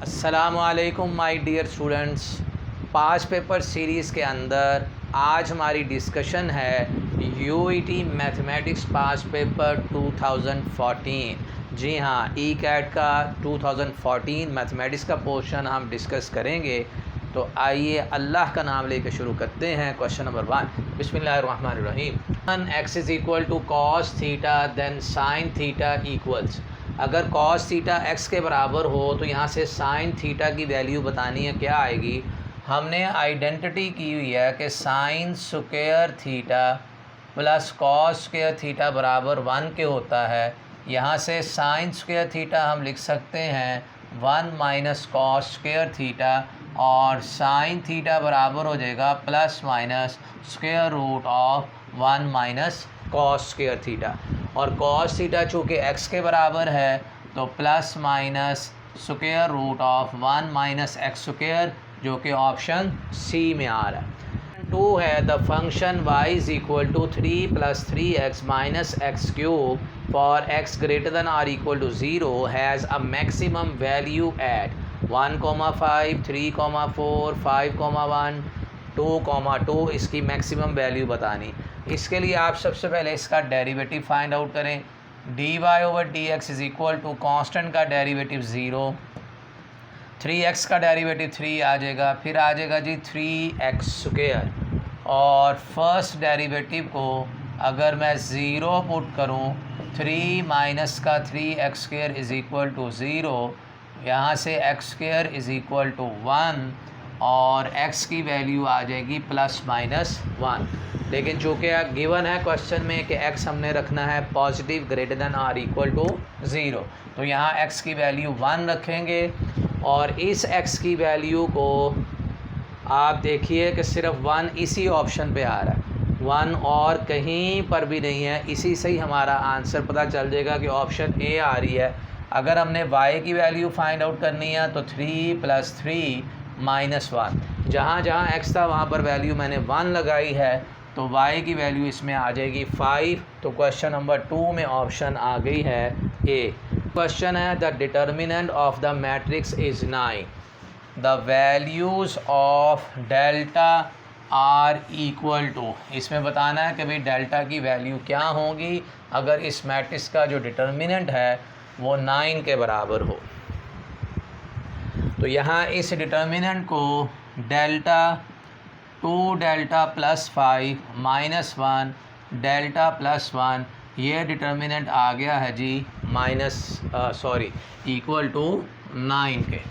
अस्सलामुअलैकुम my dear students. Past paper series के अंदर आज हमारी डिस्कशन है यूईटी मैथमेटिक्स पास पेपर 2014। जी हाँ, ई कैट का 2014 मैथमेटिक्स का पोर्शन हम डिस्कस करेंगे। तो आइए अल्लाह का नाम लेकर शुरू करते हैं। क्वेश्चन नंबर 1, बिस्मिल्लाहिर्रहमानिर्रहीम। X is equal to cos theta then sine theta equals. अगर कॉस थीटा एक्स के बराबर हो तो यहाँ से साइन थीटा की वैल्यू बतानी है, क्या आएगी। हमने आइडेंटिटी की हुई है कि sine square theta plus cos square theta बराबर 1 के होता है। यहाँ से साइन स्क्वायर थीटा हम लिख सकते हैं 1 माइनस कॉस स्क्वायर थीटा, और साइन थीटा बराबर हो जाएगा plus minus square root of 1 minus cos square theta. और कॉस थीटा चूँकि एक्स के बराबर है तो plus minus square root of 1 minus x square, जो कि ऑप्शन सी में आ रहा है। 2 है the function y is equal to 3 plus 3x minus x cube for x greater than or equal to 0 has a maximum value at 1,5, 3,4, 5,1, 2,2। इसकी maximum value बतानी। इसके लिए आप सबसे पहले इसका डेरिवेटिव फाइंड आउट करें। D y over d x is equal to constant का डेरिवेटिव 0, 3x का डेरिवेटिव 3 आ जाएगा, फिर आ जाएगा जी 3x स्क्वायर, और फर्स्ट डेरिवेटिव को अगर मैं 0 पुट करूं 3 माइनस का 3x square is equal to 0, यहाँ से x square is equal to 1 और x की वैल्यू आ जाएगी प्लस माइनस 1। लेकिन चूँकि गिवन है क्वेश्चन में कि x हमने रखना है positive greater than or equal to 0, तो यहाँ x की वैल्यू 1 रखेंगे। और इस x की वैल्यू को आप देखिए कि सिर्फ 1 इसी ऑप्शन पे आ रहा है, 1 और कहीं पर भी नहीं है। इसी से ही हमारा आंसर पता चल जाएगा कि ऑप्शन ए आ रही है। अगर हमने y की वैल्यू फाइंड आउट करनी है तो 3 प्लस 3 माइनस 1, जहाँ जहाँ x था वहाँ पर वैल्यू मैंने 1 लगाई है, तो y की वैल्यू इसमें आ जाएगी 5। तो क्वेश्चन नंबर 2 में ऑप्शन आ गई है ए। क्वेश्चन है the determinant of the matrix is 9, the values of delta are equal to. इसमें बताना है कि भाई डेल्टा की वैल्यू क्या होगी अगर इस मैट्रिक्स का जो डिटर्मिनेंट है वो 9 के बराबर हो। तो यहाँ इस डिटर्मिनेंट को delta 2 delta plus 5 minus 1 delta plus 1, ये डिटर्मिनेंट आ गया है जी इक्वल टू 9 के।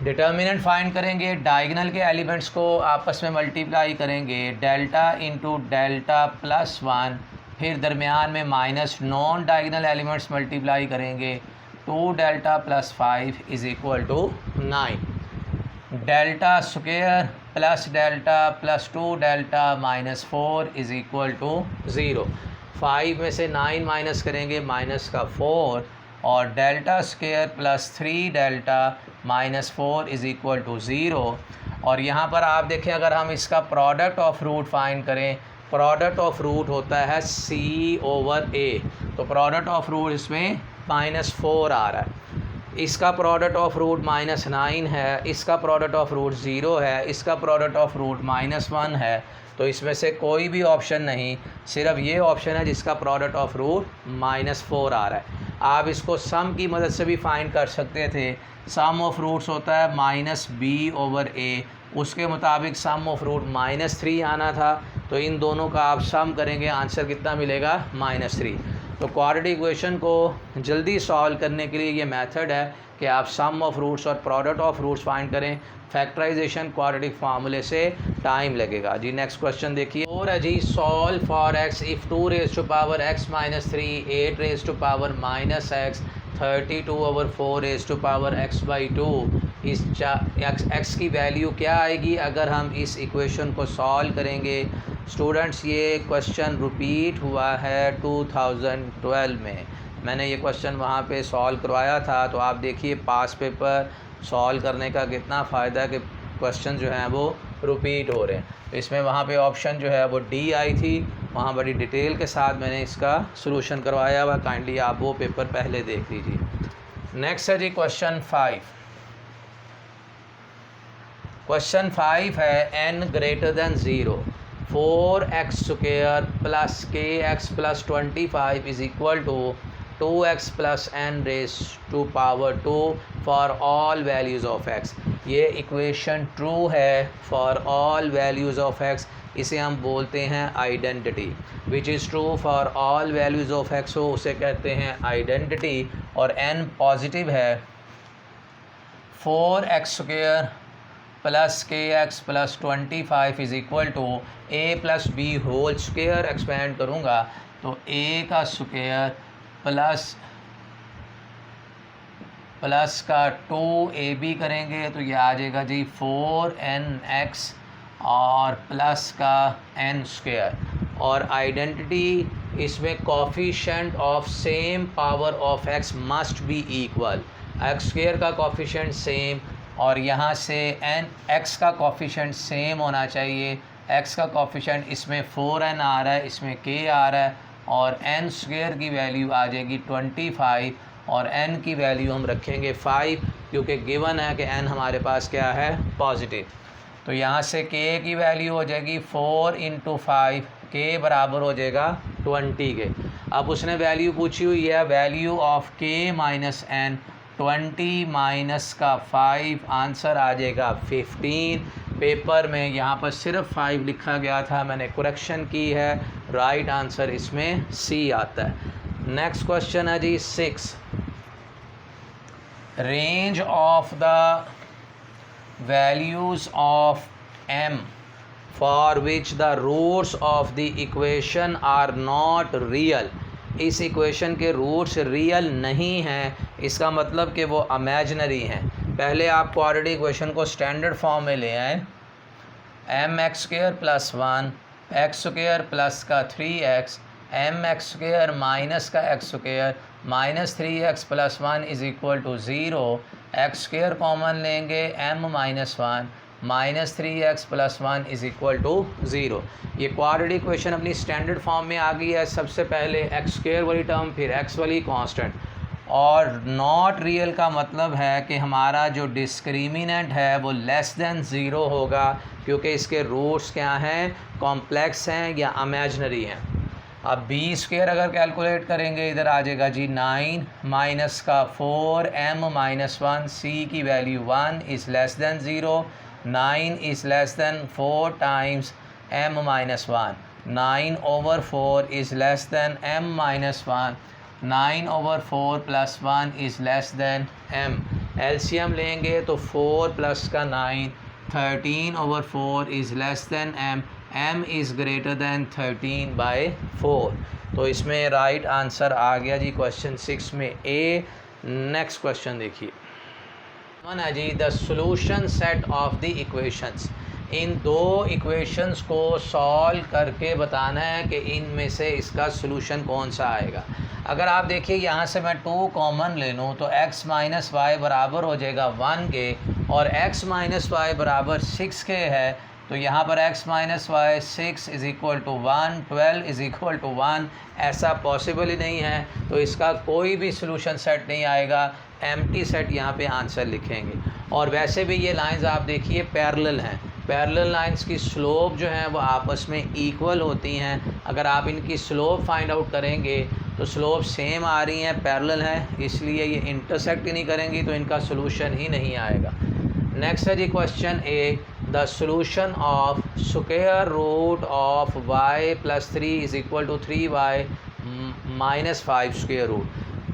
डिटर्मिनेंट फाइंड करेंगे, डायगोनल के एलिमेंट्स को आपस में मल्टीप्लाई करेंगे, डेल्टा इंटू डेल्टा प्लस 1, फिर दरमियान में minus non diagonal elements multiply करेंगे, 2 delta plus 5 is equal to 9। Delta square plus delta plus 2 delta minus 4 is equal to 0। 5 में से 9 माइनस करेंगे, माइनस का 4, और delta square plus 3 delta minus 4 is equal to 0। और यहाँ पर आप देखें, अगर हम इसका प्रोडक्ट ऑफ रूट फाइंड करें, प्रोडक्ट ऑफ रूट होता है c ओवर a, तो प्रोडक्ट ऑफ रूट इसमें -4 आ रहा है। इसका प्रोडक्ट ऑफ रूट -9 है, इसका प्रोडक्ट ऑफ रूट 0 है, इसका प्रोडक्ट ऑफ रूट -1 है। तो इसमें से कोई भी ऑप्शन नहीं, सिर्फ ये ऑप्शन है जिसका प्रोडक्ट ऑफ रूट -4 आ रहा है। आप इसको सम की मदद से भी फाइंड कर सकते थे। सम ऑफ रूट्स होता है -b ओवर a, उसके मुताबिक सम ऑफ रूट -3 आना था, तो इन दोनों का आप सम करेंगे, आंसर कितना मिलेगा -3। तो क्वाड्रेटिक इक्वेशन को जल्दी सॉल्व करने के लिए ये मेथड है कि आप सम ऑफ रूट्स और प्रोडक्ट ऑफ रूट्स फाइंड करें। फैक्टराइजेशन क्वाड्रेटिक फार्मूले से टाइम लगेगा जी। नेक्स्ट क्वेश्चन देखिए, और है जी solve for x if 2 raise to power x minus 3, 8 raise to power minus x, 32 over 4 raise to power x/2। इस x की वैल्यू क्या आएगी अगर हम इस इक्वेशन को सॉल्व करेंगे। स्टूडेंट्स, ये क्वेश्चन रिपीट हुआ है 2012 में। मैंने ये क्वेश्चन वहाँ पे सॉल्व करवाया था, तो आप देखिए पास पेपर सॉल्व करने का कितना फ़ायदा है कि क्वेश्चन जो हैं वो रिपीट हो रहे हैं। तो इसमें वहाँ पे ऑप्शन जो है वो डी आई थी, वहाँ बड़ी डिटेल के साथ मैंने इसका सॉल्यूशन करवाया हुआ, काइंडली आप वो पेपर पहले देख लीजिए। नेक्स्ट है जी क्वेश्चन 5। क्वेश्चन 5 है n greater than 0 4x square plus k x plus 25 is equal to 2x plus n raise to power 2 for all values of x। ये इक्वेशन ट्रू है for all values of x। इसे हम बोलते हैं identity. Which is true for all values of x हो उसे कहते हैं आइडेंटिटी। और n पॉजिटिव है। 4x square plus k x plus 25 is equal to a plus b whole square. Expand करूँगा तो a का स्क्वेयर प्लस का 2ab करेंगे तो ये आ जाएगा जी 4nx और प्लस का n स्क्वेयर। और आइडेंटिटी इसमें coefficient of same power of x must be equal. x square का कोफिशिएंट सेम और यहाँ से x का कोफिशिएंट सेम होना चाहिए। x का कोफिशिएंट इसमें 4n आ रहा है, इसमें k आ रहा है और n स्क्वेयर की वैल्यू आ जाएगी 25 और n की वैल्यू हम रखेंगे 5 क्योंकि गिवन है कि n हमारे पास क्या है पॉजिटिव। तो यहाँ से k की वैल्यू हो जाएगी 4 × 5, k बराबर हो जाएगा 20 के। अब उसने वैल्यू पूछी हुई है value of k minus n, 20 minus का 5 आंसर आ जाएगा 15। पेपर में यहाँ पर सिर्फ 5 लिखा गया था, मैंने करेक्शन की है। राइट आंसर इसमें C आता है। नेक्स्ट क्वेश्चन है जी 6। Range of the values of m for which the roots of the equation are not real. इस इक्वेशन के रूट्स रियल नहीं हैं, इसका मतलब कि वो इमेजिनरी हैं। पहले आप क्वाड्रेटिक इक्वेशन को स्टैंडर्ड फॉर्म में ले आएँ। mx square plus 1 x square plus का 3x mx स्क्वेयर माइनस का x square minus 3x plus 1 is equal to 0। x square common लेंगे m minus 1 minus 3x plus 1 is equal to 0। ये quadratic equation अपनी standard form में आ गई है। सबसे पहले x स्क्वेयर वाली टर्म, फिर x वाली कांस्टेंट। और नॉट रियल का मतलब है कि हमारा जो डिस्क्रिमिनेंट है वो लेस देन 0 होगा क्योंकि इसके रूट्स क्या हैं, कॉम्प्लेक्स हैं या इमेजिनरी हैं। अब b स्क्वेयर अगर कैलकुलेट करेंगे इधर आ जाएगा जी 9 माइनस का 4 m माइनस 1 c की value 1 is less than 0। 9 is less than 4 times m minus 1। 9/4 is less than m minus 1। 9/4 plus 1 is less than m। LCM लेंगे तो 4 प्लस का 9 13/4 is less than m। m is greater than 13/4। तो इसमें right answer आ गया जी question 6 में A। Next question देखिए। One है जी the solution set of the equations. इन दो इक्वेशंस को सॉल्व करके बताना है कि इनमें से इसका सॉल्यूशन कौन सा आएगा। अगर आप देखिए यहाँ से मैं 2 कॉमन ले लूँ तो x माइनस वाई बराबर हो जाएगा 1 के और x माइनस वाई बराबर 6 के है। तो यहाँ पर x minus y 6 is equal to 1, 12 is equal to 1। ऐसा पॉसिबल ही नहीं है, तो इसका कोई भी सॉल्यूशन सेट नहीं आएगा। एम्प्टी सेट यहाँ पे आंसर लिखेंगे। और वैसे भी ये लाइंस आप देखिए पैरेलल हैं। पैरेलल लाइंस की स्लोप जो है वो आपस में इक्वल होती हैं। अगर आप इनकी स्लोप फाइंड आउट करेंगे तो स्लोप सेम आ रही हैं, पैरेलल हैं, इसलिए ये इंटरसेक्ट ही नहीं करेंगी तो इनका सॉल्यूशन ही नहीं आएगा। नेक्स्ट है जी question A. The solution of square root of y plus 3 is equal to 3y minus 5 square root.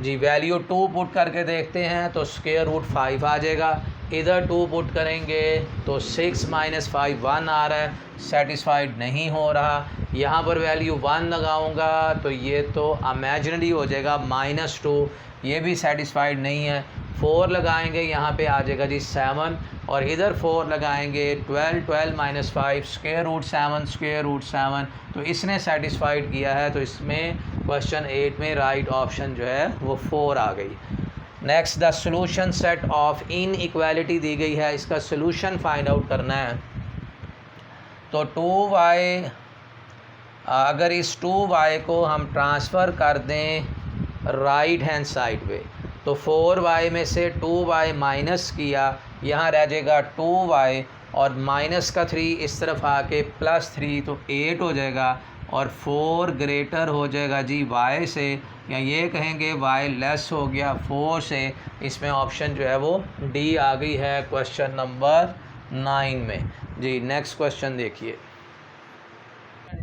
जी वैल्यू 2 पुट करके देखते हैं तो स्क्वायर रूट 5 आ जाएगा। इधर 2 पुट करेंगे तो 6 माइनस 5 1 आ रहा है, सेटिस्फाइड नहीं हो रहा। यहाँ पर वैल्यू 1 लगाऊंगा तो ये तो इमेजिनरी हो जाएगा -2, ये भी सेटिस्फाइड नहीं है। 4 लगाएंगे यहाँ पे आ जाएगा जी 7 और इधर 4 लगाएंगे 12 minus 5 square root 7 square root 7, तो इसने सेटिस्फाइड किया है। तो इसमें क्वेश्चन 8 में राइट ऑप्शन जो है वो 4 आ गई। Next the solution set of inequality दी गई है, इसका सॉल्यूशन फाइंड आउट करना है। तो 2y, अगर इस 2y को हम ट्रांसफ़र कर दें राइट हैंड साइड पे तो 4y में से 2y माइनस किया, यहाँ रह जाएगा 2y और माइनस का 3 इस तरफ आके +3 तो 8 हो जाएगा और 4 ग्रेटर हो जाएगा जी y से, या ये कहेंगे y लेस हो गया 4 से। इसमें ऑप्शन जो है वो डी आ गई है क्वेश्चन नंबर 9 में जी। नेक्स्ट क्वेश्चन देखिए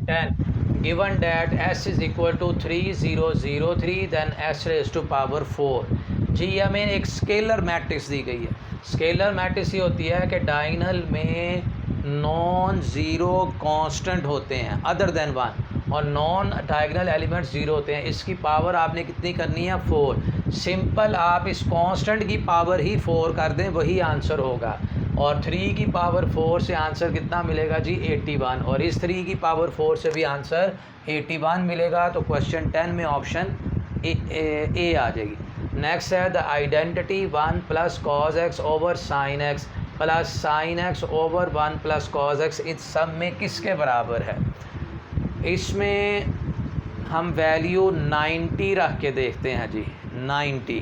10 given that s is equal to 3003 then s raised to power 4 जी। हमें एक स्केलर मैट्रिक्स दी गई है। स्केलर मैट्रिक्स ये होती है कि डायगोनल में नॉन ज़ीरो कांस्टेंट होते हैं अदर देन 1 और नॉन डायगोनल एलिमेंट ज़ीरो होते हैं। इसकी पावर आपने कितनी करनी है 4। सिंपल आप इस कांस्टेंट की पावर ही 4 कर दें वही आंसर होगा। और 3 की पावर 4 से आंसर कितना मिलेगा जी 81 और इस 3 की पावर 4 से भी आंसर 81 मिलेगा। तो क्वेश्चन 10 में ऑप्शन ए आ जाएगी। नेक्स्ट है the identity 1 + cos x over sin x plus sin x over 1 + cos x इस सब में किसके बराबर है। इसमें हम वैल्यू 90 रख के देखते हैं जी 90।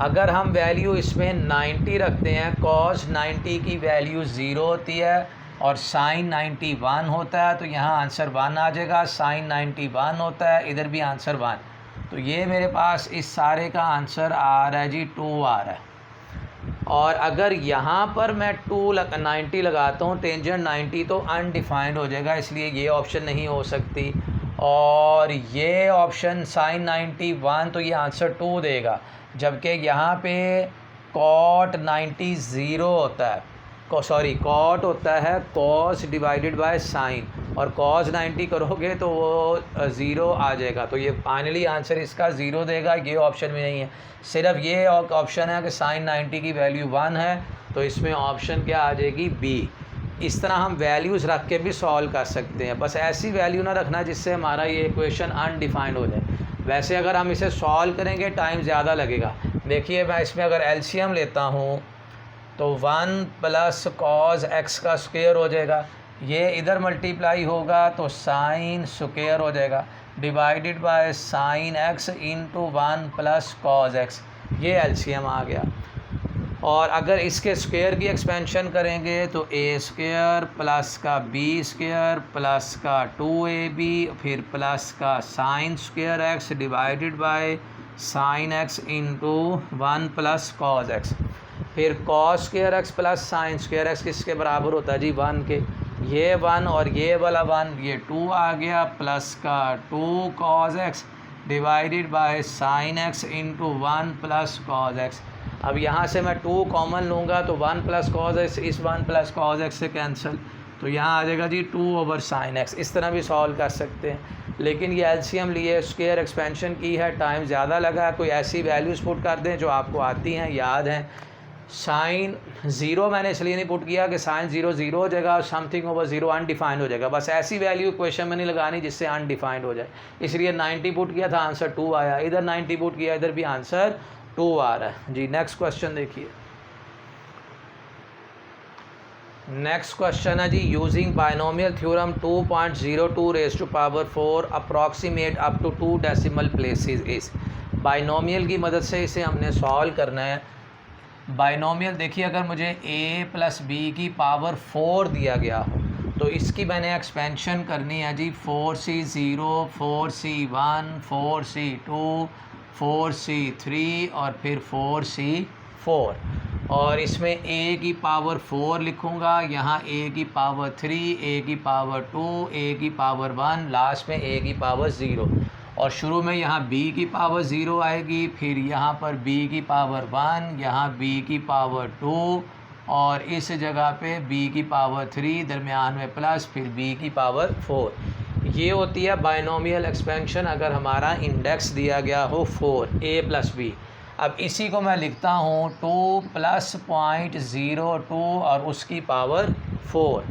अगर हम वैल्यू इसमें 90 रखते हैं cos 90 की वैल्यू 0 होती है और sin 90 1 होता है तो यहाँ आंसर 1 आ जाएगा। sin 90 1 होता है, इधर भी आंसर 1। तो ये मेरे पास इस सारे का आंसर आ रहा है जी 2 आ रहा है। और अगर यहाँ पर मैं 90 लगाता हूँ टेंजेंट 90 तो अनडिफाइंड हो जाएगा, इसलिए ये ऑप्शन नहीं हो सकती। और ये ऑप्शन sin 90 1 तो ये आंसर 2 देगा, जबकि यहाँ पे cot 90 0 होता है, cot होता है cos डिवाइडेड बाय sin और cos 90 करोगे तो वो 0 आ जाएगा। तो ये फाइनली आंसर इसका 0 देगा, ये ऑप्शन में नहीं है। सिर्फ ये ऑप्शन है कि sin 90 की वैल्यू 1 है, तो इसमें ऑप्शन क्या आ जाएगी बी। इस तरह हम वैल्यूज़ रख के भी सॉल्व कर सकते हैं, बस ऐसी वैल्यू ना रखना जिससे हमारा ये इक्वेशन अनडिफाइंड हो जाए। वैसे अगर हम इसे सॉल्व करेंगे टाइम ज़्यादा लगेगा। देखिए मैं इसमें अगर एलसीएम लेता हूँ तो 1 + cos x का स्क्वायर हो जाएगा, ये इधर मल्टीप्लाई होगा तो sin स्क्वायर हो जाएगा divided by sin x into 1 + cos x, ये एलसीएम आ गया। और अगर इसके स्क्वायर की एक्सपेंशन करेंगे तो a² प्लस का b² प्लस का 2ab फिर प्लस का sin square x divided by sin x into 1 + cos x, फिर cos square x plus sin square x किसके बराबर होता है जी 1 के। ये 1 और ये वाला 1 ये 2 आ गया प्लस का 2 cos x divided by sin x into 1 + cos x। अब यहाँ से मैं 2 कॉमन लूँगा तो 1 + cos x इस 1 + cos x से कैंसिल, तो यहाँ आ जाएगा जी 2/sin x। इस तरह भी सॉल्व कर सकते हैं, लेकिन ये एलसीएम लिए स्क्वायर एक्सपेंशन की है, टाइम ज़्यादा लगा। कोई ऐसी वैल्यूज़ पुट कर दें जो आपको आती हैं याद हैं। sin 0 मैंने इसलिए नहीं पुट किया कि sin 0 0 हो जाएगा और समथिंग ओवर 0 अनडिफाइंड हो जाएगा। बस ऐसी वैल्यू क्वेश्चन में नहीं लगानी जिससे अनडिफाइंड हो जाए, इसलिए 90 पुट किया था आंसर 2 आया। इधर 90 पुट किया, इधर भी आंसर 2 आ रहा है जी। नेक्स्ट क्वेश्चन देखिए। नेक्स्ट क्वेश्चन है जी using binomial theorem 2.02 raise to power 4 approximate up to 2 decimal places is. Binomial की मदद से इसे हमने सॉल्व करना है। बाइनोमियल देखिए, अगर मुझे a + b की पावर 4 दिया गया हो तो इसकी मैंने एक्सपेंशन करनी है जी 4c0 4c1 4c2 4c3 और फिर 4c4, और इसमें a की पावर 4 लिखूँगा, यहाँ a की पावर 3 a की पावर 2 a की पावर 1 लास्ट में a की पावर 0, और शुरू में यहाँ b की पावर 0 आएगी, फिर यहाँ पर b की पावर 1, यहाँ b की पावर 2 और इस जगह पे b की पावर 3, दरमियान में प्लस, फिर b की पावर 4। ये होती है बाइनोमियल एक्सपेंशन अगर हमारा इंडेक्स दिया गया हो 4 a + b। अब इसी को मैं लिखता हूँ 2 + 0.02 और उसकी पावर 4।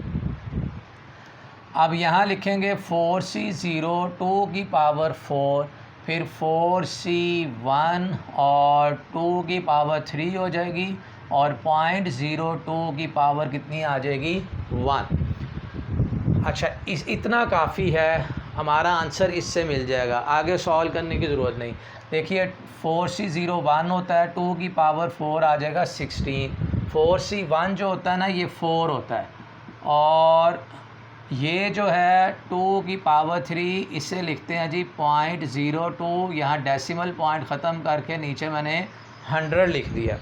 अब यहाँ लिखेंगे 4c0 2 की पावर 4, फिर 4c1 और 2 की पावर 3 हो जाएगी, और 0.02 की पावर कितनी आ जाएगी 1। अच्छा, इतना काफ़ी है, हमारा आंसर इससे मिल जाएगा, आगे सॉल्व करने की ज़रूरत नहीं। देखिए 4c0 1 होता है, 2 की पावर 4 आ जाएगा 16, 4C1 जो होता है ना ये 4 होता है, और ये जो है 2⁻³ इसे लिखते हैं जी 0.02, यहाँ डेसिमल पॉइंट ख़त्म करके नीचे मैंने 100 लिख दिया।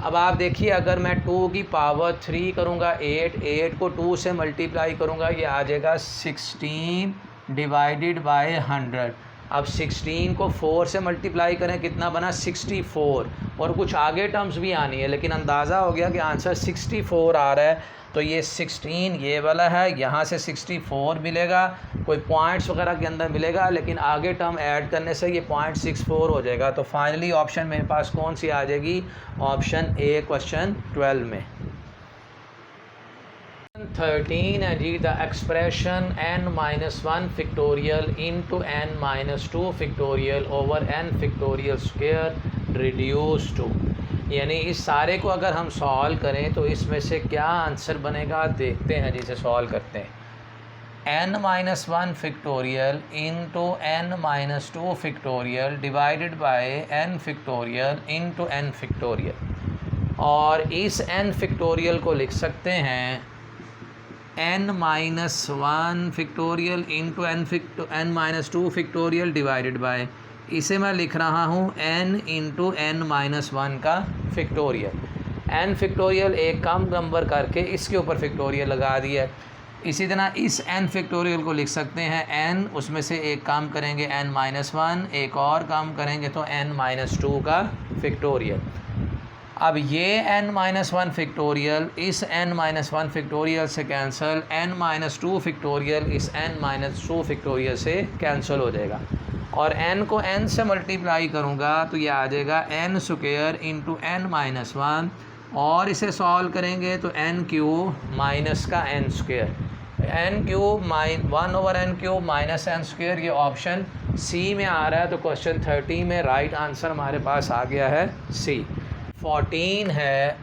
अब आप देखिए अगर मैं 2⁻³ करूँगा 8 को 2 से मल्टीप्लाई करूँगा ये आ जाएगा 16 डिवाइडेड बाय 100। अब 16 को 4 से मल्टीप्लाई करें कितना बना 64, और कुछ आगे टर्म्स भी आनी है, लेकिन अंदाज़ा हो गया कि आंसर 64 आ रहा है। तो ये 16 ये वाला है, यहाँ से 64 मिलेगा, कोई पॉइंट्स वगैरह के अंदर मिलेगा, लेकिन आगे टर्म ऐड करने से ये 0.64 हो जाएगा। तो फाइनली ऑप्शन मेरे पास कौन सी आ जाएगी, ऑप्शन ए क्वेश्चन 12 में। 13 है जी, the expression n-1 factorial into n-2 factorial over n factorial square reduce to, यानी इस सारे को अगर हम सॉल्व करें तो इसमें से क्या आंसर बनेगा देखते हैं, जिसे सॉल्व करते हैं। n-1 factorial into n-2 factorial divided by n factorial into n factorial, और इस n फैक्टोरियल को लिख सकते हैं n-1 factorial into n-2 factorial divided by, इसे मैं लिख रहा हूँ n इंटू n-1 का फैक्टोरियल। n फैक्टोरियल एक कम नंबर करके इसके ऊपर फैक्टोरियल लगा दिया। इसी तरह इस n फैक्टोरियल को लिख सकते हैं n, उसमें से एक कम करेंगे n-1, एक और कम करेंगे तो n-2 का फैक्टोरियल। अब ये n-1 फैक्टोरियल इस n-1 फैक्टोरियल से कैंसिल, n-2 फैक्टोरियल इस n-2 फैक्टोरियल से कैंसिल हो जाएगा, और n को n से मल्टीप्लाई करूँगा तो ये आ जाएगा n² इंटू n-1, और इसे सॉल्व करेंगे तो n³ माइनस का n², n³ 1/n³ minus n², ये ऑप्शन सी में आ रहा है। तो क्वेश्चन 30 में राइट आंसर हमारे पास आ गया है सी। 14 है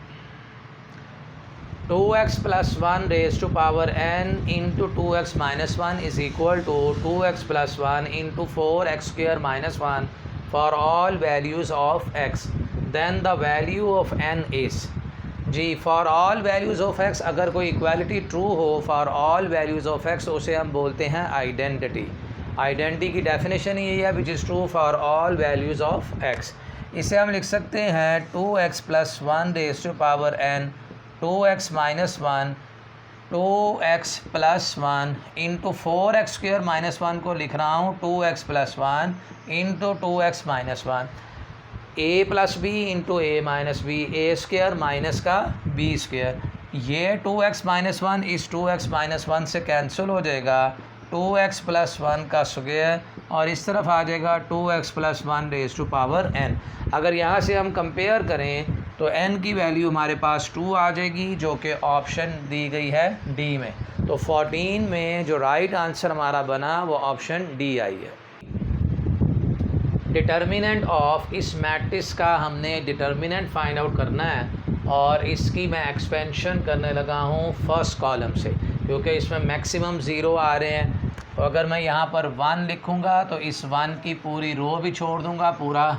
2x + 1 raise to power n into 2x - 1 is equal to 2x + 1 into 4x² - 1 for all values of x, then the value of n is जी for all values of x। अगर कोई equality true हो for all values of x उसे हम बोलते हैं identity. Identity की definition यही है which is true for all values of x। इसे हम लिख सकते हैं 2x + 1 raise to power n 2x - 1 2x + 1 into 4x² - 1 को लिख रहा हूँ 2x + 1 into 2x - 1, a + b into a - b, a² minus का b², ये 2x - 1 इस 2x - 1 से कैंसिल हो जाएगा, 2x + 1 का स्क्वायर, और इस तरफ आ जाएगा 2x + 1 raise to power n। अगर यहाँ से हम कंपेयर करें तो n की वैल्यू हमारे पास 2 आ जाएगी, जो कि ऑप्शन दी गई है डी में। तो 14 में जो राइट आंसर हमारा बना वो ऑप्शन डी आई है। डिटर्मिनेंट ऑफ इस मैट्रिक्स का हमने डिटर्मिनेंट फाइंड आउट करना है, और इसकी मैं एक्सपेंशन करने लगा हूँ फर्स्ट कॉलम से, क्योंकि इसमें मैक्सिमम 0 आ रहे हैं। तो अगर मैं यहाँ पर 1 लिखूँगा तो इस 1 की पूरी रो भी छोड़ दूँगा, पूरा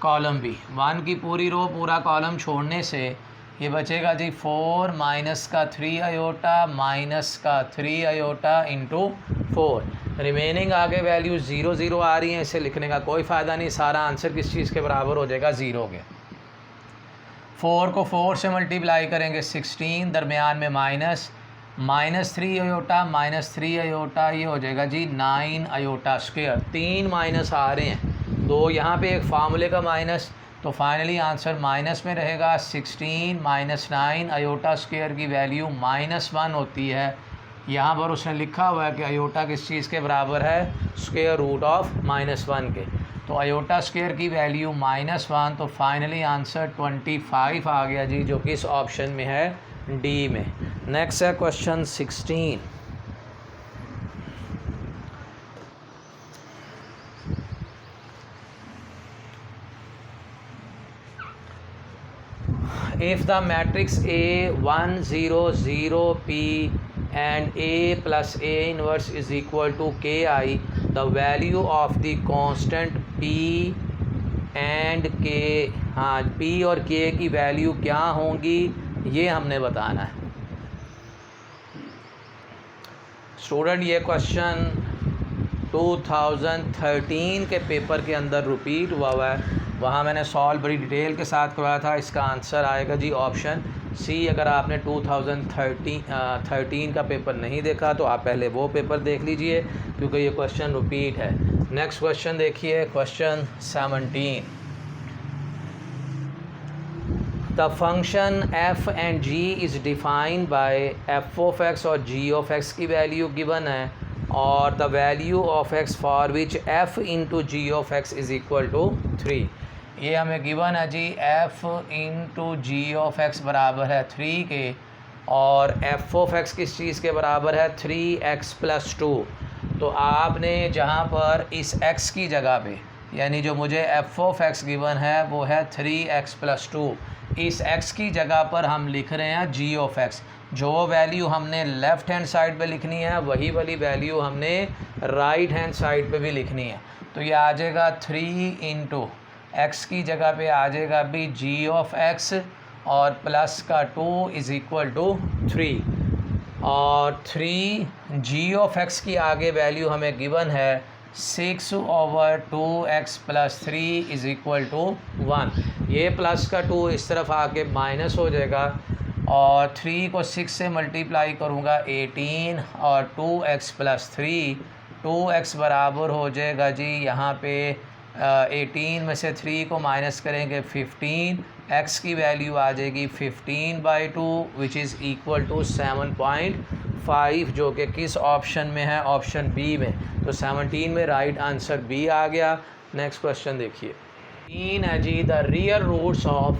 कॉलम भी, 1 की पूरी रो पूरा कॉलम छोड़ने से ये बचेगा जी 4 माइनस का 3 आयोटा माइनस का 3 आयोटा इंटू 4। रिमेनिंग आगे वैल्यू 0 0 आ रही हैं, इसे लिखने का कोई फ़ायदा नहीं, सारा आंसर किस चीज़ के बराबर हो जाएगा 0 के। 4 को 4 से मल्टीप्लाई करेंगे 16, दरमियान में -3 आयोटा -3 आयोटा, ये हो जाएगा जी 9 आयोटा स्क्वायर। 3 माइनस आ रहे हैं, 2 यहाँ पे एक फार्मूले का माइनस, तो फाइनली आंसर माइनस में रहेगा। 16 - 9 आयोटा स्क्वायर की वैल्यू -1 होती है। यहाँ पर उसने लिखा हुआ है कि आयोटा किस चीज़ के बराबर है, स्क्वायर रूट ऑफ -1 के। तो आयोटा स्क्वायर की वैल्यू -1, तो फाइनली आंसर 25 आ गया जी, जो कि इस ऑप्शन में है डी में। नेक्स्ट है question 16। If the matrix A 1 0 0 P and A plus A inverse is equal to Ki, the value of the constant P and K, हाँ P और K की वैल्यू क्या होंगी ये हमने बताना है। स्टूडेंट ये क्वेश्चन 2013 के पेपर के अंदर रिपीट हुआ है, वहाँ मैंने सॉल्व बड़ी डिटेल के साथ करवाया था। इसका आंसर आएगा जी ऑप्शन सी। अगर आपने 2013 का पेपर नहीं देखा तो आप पहले वो पेपर देख लीजिए, क्योंकि ये क्वेश्चन रिपीट है। नेक्स्ट क्वेश्चन देखिए, question 17। The function f and g is defined by f of x और g ऑफ x की वैल्यू गिवन है, और the value of x for which f into g of x is equal to 3। ये हमें given है जी f into g of x बराबर है 3 के, और f ऑफ x किस चीज़ के बराबर है 3x प्लस 2। तो आपने जहाँ पर इस x की जगह पे, यानी जो मुझे f ऑफ x गिवन है वो है 3x प्लस 2, इस x की जगह पर हम लिख रहे हैं g ऑफ x। जो वैल्यू हमने लेफ़्ट हैंड साइड पे लिखनी है वही वाली वैल्यू हमने राइट हैंड साइड पे भी लिखनी है। तो ये आ जाएगा 3 इंटू एक्स की जगह पे आ जाएगा भी g ऑफ x, और प्लस का 2 इज़ इक्वल टू 3, और 3 g ऑफ x की आगे वैल्यू हमें गिवन है 6/2x plus 3 is equal to 1। ये प्लस का 2 इस तरफ आके माइनस हो जाएगा, और 3 को 6 से मल्टीप्लाई करूँगा 18, और 2x प्लस 3, 2x बराबर हो जाएगा जी यहाँ पे 18 में से 3 को माइनस करेंगे 15, x की वैल्यू आ जाएगी 15/2 विच इज़ इक्वल टू 7.5, जो कि किस ऑप्शन में है, ऑप्शन बी में। तो 17 में राइट आंसर बी आ गया। नेक्स्ट क्वेश्चन देखिए, 3 है जी, the real roots of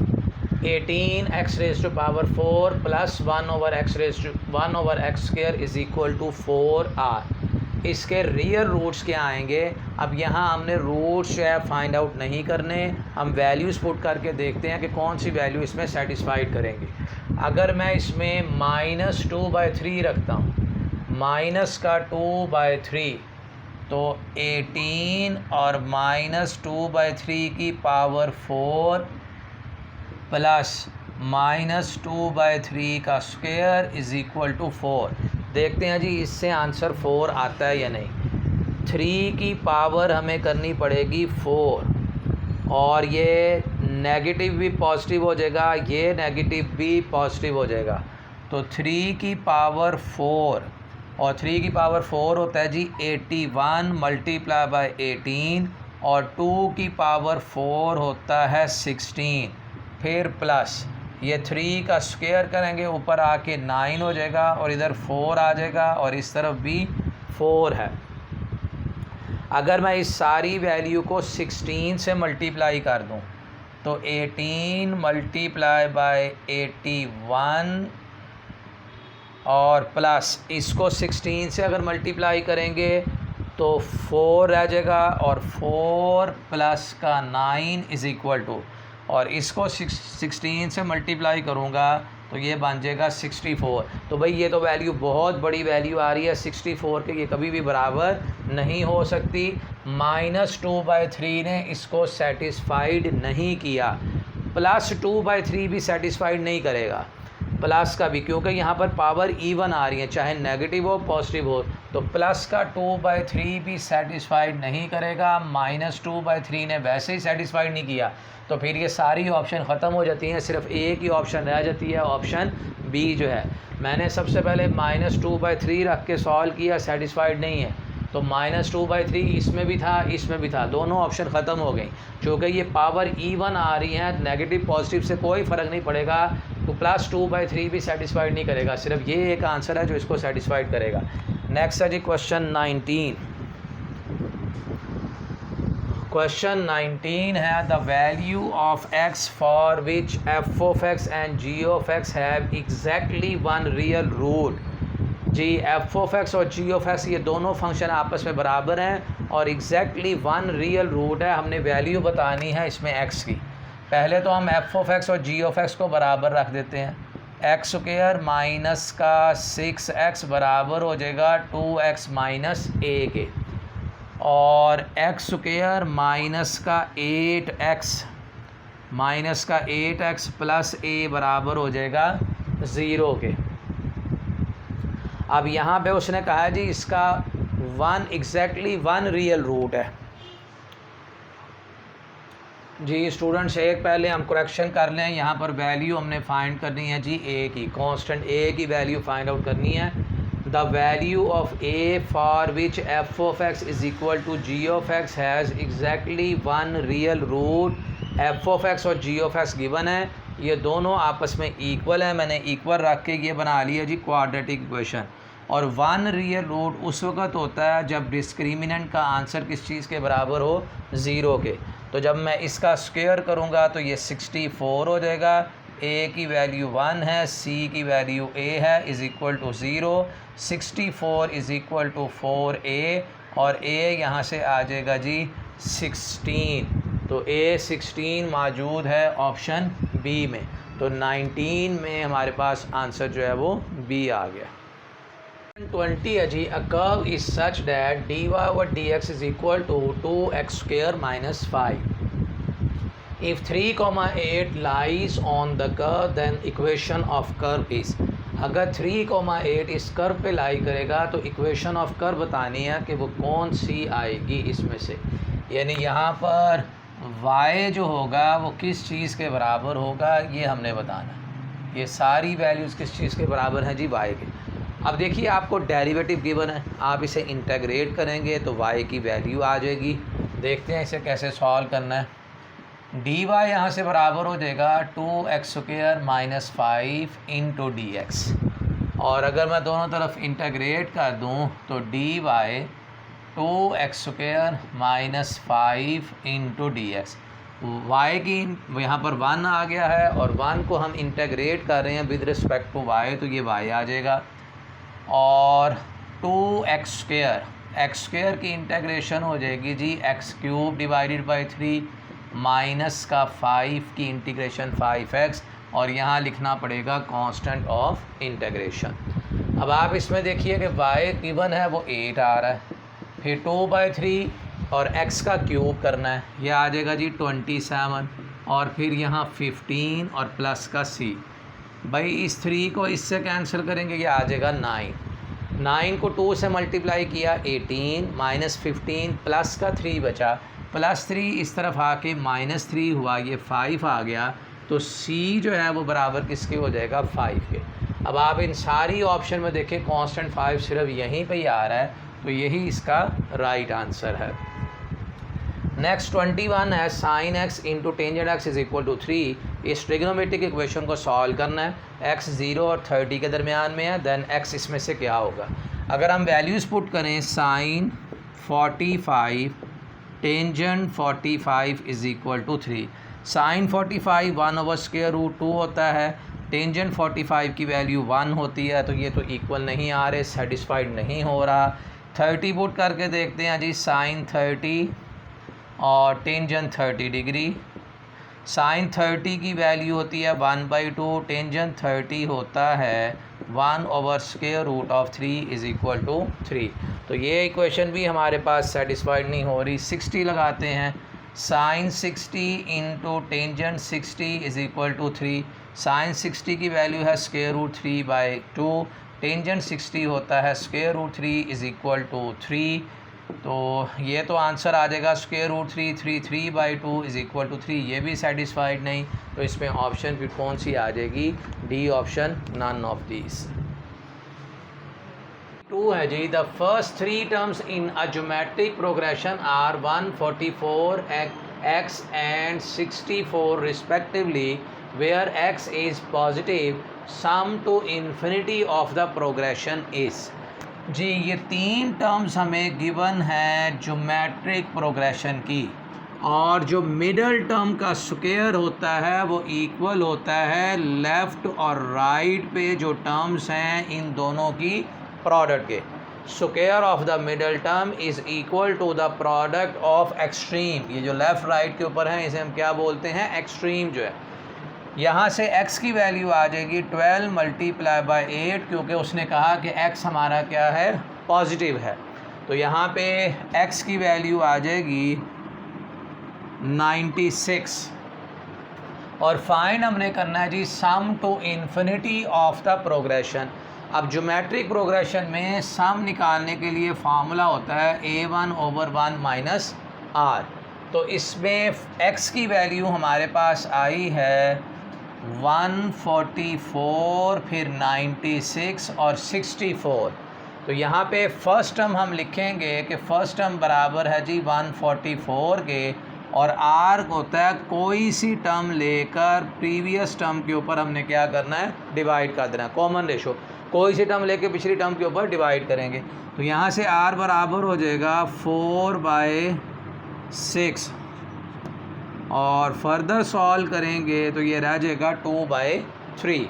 18x raise to power 4 plus 1/x square is equal to 4 are. इसके रियल रूट्स क्या आएंगे? अब यहाँ हमने रूट्स जो है फाइंड आउट नहीं करने, हम वैल्यूज़ पुट करके देखते हैं कि कौन सी वैल्यू इसमें सेटिस्फाइड करेंगे। अगर मैं इसमें -2/3 रखता हूँ, माइनस का 2/3, तो 18 और -2/3 की पावर 4 प्लस -2/3 का स्क्वायर इज़ इक्वल टू 4। देखते हैं जी इससे आंसर 4 आता है या नहीं। 3 की पावर हमें करनी पड़ेगी 4, और ये नेगेटिव भी पॉजिटिव हो जाएगा, ये नेगेटिव भी पॉजिटिव हो जाएगा। तो 3 की पावर 4, और 3 की पावर 4 होता है जी 81 मल्टीप्लाई बाय 18, और 2 की पावर 4 होता है 16, फिर प्लस ये 3 का स्क्वायर करेंगे, ऊपर आके 9 हो जाएगा, और इधर 4 आ जाएगा, और इस तरफ भी 4 है। अगर मैं इस सारी वैल्यू को 16 से मल्टीप्लाई कर दूं, तो 18 मल्टीप्लाई बाय 81, और प्लस इसको 16 से अगर मल्टीप्लाई करेंगे तो 4 रह जाएगा, और 4 प्लस का 9 इज़ इक्वल टू, और इसको 16 से मल्टीप्लाई करूँगा तो ये बन जाएगा 64। तो भाई ये तो वैल्यू बहुत बड़ी वैल्यू आ रही है 64 के, ये कभी भी बराबर नहीं हो सकती। -2/3 ने इसको सेटिस्फाइड नहीं किया, +2/3 भी सेटिस्फाइड नहीं करेगा, प्लस का भी, क्योंकि यहाँ पर पावर इवन आ रही है, चाहे नेगेटिव हो पॉजिटिव हो। तो प्लस का 2/3 भी सेटिस्फाइड नहीं करेगा, -2/3 ने वैसे ही सेटिस्फाइड नहीं किया, तो फिर ये सारी ऑप्शन ख़त्म हो जाती हैं, सिर्फ एक ही ऑप्शन रह जाती है, ऑप्शन बी जो है। मैंने सबसे पहले -2/3 रख के सॉल्व किया, सेटिस्फाइड नहीं है, तो -2/3 इसमें भी था, इसमें भी था, दोनों ऑप्शन ख़त्म हो गई। चूँकि ये पावर इवन आ रही है, नेगेटिव पॉजिटिव से कोई फ़र्क नहीं पड़ेगा, तो +2/3 भी सेटिस्फाइड नहीं करेगा, सिर्फ ये एक आंसर है जो इसको सेटिस्फाइड करेगा। नेक्स्ट है जी क्वेश्चन 19। क्वेश्चन 19 है, the value of x for which f of x and g of x have exactly one real root. जी f ऑफ x और g ऑफ x ये दोनों फंक्शन आपस में बराबर हैं और एग्जैक्टली वन रियल रूट है। हमने वैल्यू बतानी है इसमें x की। पहले तो हम f ऑफ x और g ऑफ x को बराबर रख देते हैं। एक्स स्क्वायर माइनस का 6x बराबर हो जाएगा 2x माइनस a के, और एक्स स्क्वायर माइनस का 8x प्लस a बराबर हो जाएगा ज़ीरो के। अब यहाँ पे उसने कहा जी इसका एग्जैक्टली वन रियल रूट है। जी स्टूडेंट्स, एक पहले हम करेक्शन कर लें। यहाँ पर वैल्यू हमने फाइंड करनी है जी ए की, कांस्टेंट ए की वैल्यू फाइंड आउट करनी है। The value of a for which f of x is equal to g of x has exactly one real root. F of x और जी ऑफ एक्स गिवन है, ये दोनों आपस में equal है। मैंने इक्वल रख के ये बना लिया जी क्वाड्रेटिक इक्वेशन। और वन रियल रूट उस वक्त होता है जब डिस्क्रिमिनेंट का आंसर किस चीज़ के बराबर हो, ज़ीरो के। तो जब मैं इसका स्क्वायर करूँगा तो ये 64 हो जाएगा। ए की वैल्यू 1 है, सी की वैल्यू ए है, is equal to 0। 64 is equal to 4a और a यहाँ से आ जाएगा जी 16। तो a 16 मौजूद है ऑप्शन बी में। तो 19 में हमारे पास आंसर जो है वो बी आ गया। 20 है जी। A curve is such that dy over dx is equal to 2x square minus 5। If 3,8 lies on the curve then equation of curve is. अगर 3,8 इस कर्व पे लाई करेगा तो इक्वेशन ऑफ कर्व बतानी है कि वो कौन सी आएगी इसमें से। यानी यहाँ पर y जो होगा वो किस चीज़ के बराबर होगा ये हमने बताना। ये सारी वैल्यूज़ किस चीज़ के बराबर हैं जी, y के। अब देखिए आपको डेरिवेटिव गिवन है, आप इसे इंटीग्रेट करेंगे तो y की वैल्यू आ जाएगी। देखते हैं इसे कैसे सॉल्व करना है। dy यहाँ से बराबर हो जाएगा 2x square minus 5 into D x. और अगर मैं दोनों तरफ इंटीग्रेट कर दूँ तो dy 2x square minus 5 into D x. y की यहाँ पर 1 आ गया है और 1 को हम इंटीग्रेट कर रहे हैं विद रिस्पेक्ट टू y, तो ये y आ जाएगा। और 2x स्क्वायर, एक्स स्क्वायर की इंटीग्रेशन हो जाएगी जी x cube divided by 3 minus का 5 की इंटीग्रेशन 5x, और यहाँ लिखना पड़ेगा कांस्टेंट ऑफ इंटीग्रेशन। अब आप इसमें देखिए कि y गिवन है वो 8 आ रहा है, फिर 2/3 और x का क्यूब करना है, ये आ जाएगा जी 27, और फिर यहाँ 15 और प्लस का c। भाई इस 3 को इससे कैंसिल करेंगे, ये आ जाएगा 9 को 2 से मल्टीप्लाई किया 18 माइनस 15 प्लस का 3 बचा, प्लस 3 इस तरफ आके माइनस 3 हुआ, ये 5 आ गया। तो c जो है वो बराबर किसके हो जाएगा, 5 के। अब आप इन सारी ऑप्शन में देखें कांस्टेंट 5 सिर्फ यहीं पे ही आ रहा है, तो यही इसका राइट आंसर है। नेक्स्ट 21 है sine x into tangent x is equal to 3। इस ट्रिग्नोमेट्रिक इक्वेशन को सॉल्व करना है। x 0 और 30 के दरमियान में है, देन x इसमें से क्या होगा। अगर हम वैल्यूज़ पुट करें, sine 45 tangent 45 is equal to 3। Sine 45 1/√2 होता है, टेंजेंट 45 की वैल्यू 1 होती है, तो ये तो इक्वल नहीं आ रहे, सेटिस्फाइड नहीं हो रहा। 30 पुट करके देखते हैं जी, साइन 30 और टेंजेंट 30 डिग्री। साइन 30 की वैल्यू होती है 1/2, टेंजेंट 30 होता है 1/√3 इज़ इक्वल टू 3। तो ये इक्वेशन भी हमारे पास सेटिस्फाइड नहीं हो रही। 60 लगाते हैं, sine 60 into tangent 60 is equal to 3। Sine 60 की वैल्यू है √3/2, टेंजेंट 60 होता है √3 इज़ इक्वल टू 3। तो ये तो आंसर आ जाएगा √3 3/2 इज़ इक्वल टू 3। ये भी सेटिस्फाइड नहीं, तो इसमें ऑप्शन फिर कौन सी आ जाएगी, D option, none of these. 2 है जी। The first 3 terms in a geometric progression are 144x and 64 respectively, where x is positive, sum to infinity of the progression is. जी ये 3 टर्म्स हमें गिवन है ज्योमेट्रिक प्रोग्रेशन की, और जो middle term का स्क्वायर होता है वो इक्वल होता है लेफ़्ट और राइट पे जो टर्म्स हैं इन दोनों की प्रोडक्ट के। Square of the middle term is equal to the product of extreme. ये जो लेफ़्ट राइट के ऊपर है इसे हम क्या बोलते हैं, एक्सट्रीम जो है। यहाँ से x की वैल्यू आ जाएगी 12 × 8, क्योंकि उसने कहा कि x हमारा क्या है, पॉजिटिव है। तो यहाँ पे x की वैल्यू आ जाएगी 96, और फाइंड हमने करना है जी sum to infinity of the progression. अब ज्योमेट्रिक प्रोग्रेशन में सम निकालने के लिए फार्मूला होता है a1/1 माइनस r। तो इसमें x की वैल्यू हमारे पास आई है 144, फिर 96 और 64। तो यहाँ पे फर्स्ट टर्म हम लिखेंगे कि फ़र्स्ट टर्म बराबर है जी 144 के, और r होता है कोई सी टर्म लेकर प्रीवियस टर्म के ऊपर हमने क्या करना है, डिवाइड कर देना है, कॉमन रेशो। कोई सी टर्म लेके पिछली टर्म के ऊपर डिवाइड करेंगे। तो यहाँ से r बराबर हो जाएगा 4/6, और फर्दर सॉल्व करेंगे तो ये रह जाएगा 2/3।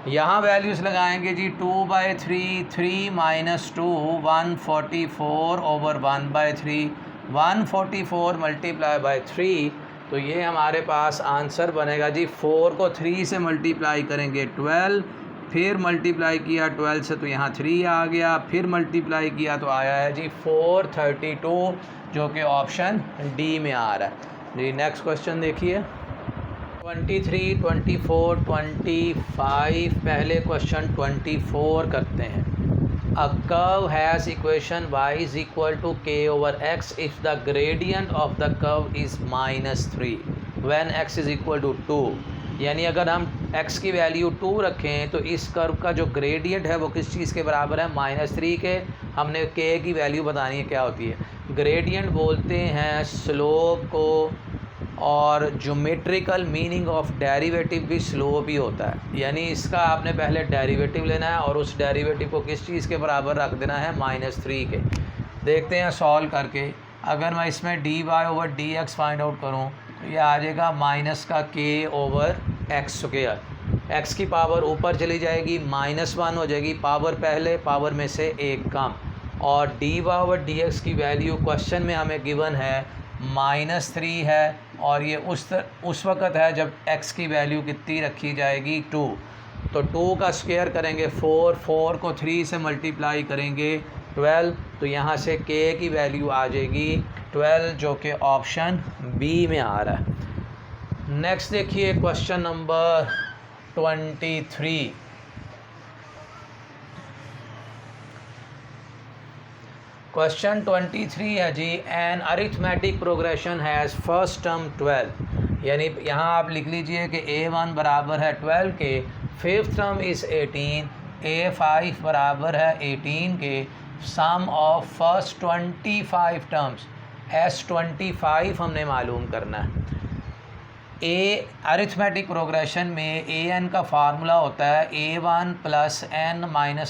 यहाँ वैल्यूज़ लगाएंगे जी 2/3, 3 माइनस 2, 144/1/3, 144 मल्टीप्लाई बाई 3। तो ये हमारे पास आंसर बनेगा जी 4 को 3 से मल्टीप्लाई करेंगे 12, फिर मल्टीप्लाई किया 12 से तो यहाँ 3 आ गया, फिर मल्टीप्लाई किया तो आया है जी 432, जो कि ऑप्शन डी में आ रहा है जी। नेक्स्ट क्वेश्चन देखिए 23, 24, 25। पहले क्वेश्चन 24 करते हैं। A curve has equation y is equal to k/x if the gradient of the curve is -3 when x is equal to 2। यानी अगर हम x की वैल्यू 2 रखें तो इस कर्व का जो ग्रेडियंट है वो किस चीज़ के बराबर है, -3 के। हमने k की वैल्यू बतानी है क्या होती है। ग्रेडियंट बोलते हैं स्लोप को, और ज्योमेट्रिकल मीनिंग ऑफ डेरिवेटिव भी स्लोप ही होता है। यानी इसका आपने पहले डेरिवेटिव लेना है और उस डेरिवेटिव को किस चीज़ के बराबर रख देना है, -3 के। देखते हैं सॉल्व करके। अगर मैं इसमें dy/dx फाइंड आउट करूं तो ये आ जाएगा -k/x²। x की पावर ऊपर चली जाएगी, -1 हो जाएगी, पावर पहले, पावर में से एक कम। और dy/dx की वैल्यू क्वेश्चन में हमें गिवन है -3 है, और ये उस वक़्त है जब x की वैल्यू कितनी रखी जाएगी, 2। तो 2 का स्क्वायर करेंगे 4, 4 को 3 से मल्टीप्लाई करेंगे 12, तो यहाँ से k की वैल्यू आ जाएगी 12, जो कि ऑप्शन बी में आ रहा है। नेक्स्ट देखिए क्वेश्चन नंबर 23। क्वेश्चन 23 है जी, an arithmetic progression has first term 12। यानी यहाँ आप लिख लीजिए कि a1 बराबर है 12 के, फिफ्थ टर्म इज़ 18, a5 बराबर है 18 के, सम ऑफ फर्स्ट 25 टर्म्स, s25 हमने मालूम करना है। अरिथमेटिक प्रोग्रेशन में an का फार्मूला होता है a1 + n-1 ×